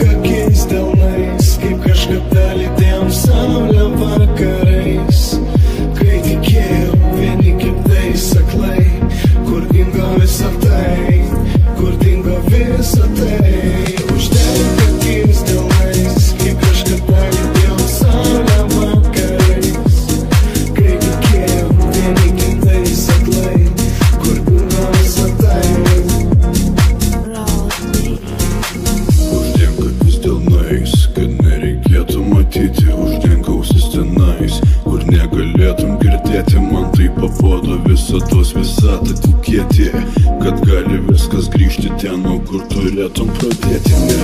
kokiais delnais, kaip kažkada lydėjom saulę vakarais, kai tikėjom vieni kitais aklai. Kur dingo visa tai, kur dingo visa tai? Uždegė kokiais delnais, kaip kažkada lydėjom saulę vakarais, kai tikėjom vieni kitais aklai. Kur dingo visa tai? Uždengė vis delnais, kad nereikėtų matyti. Uždengė ausis tenais, kur negalėtum girdėti. Man tai pabodo visatos visatą tikėti, kad gali viskas grįžti ten, nuo kur turėtum pradėti.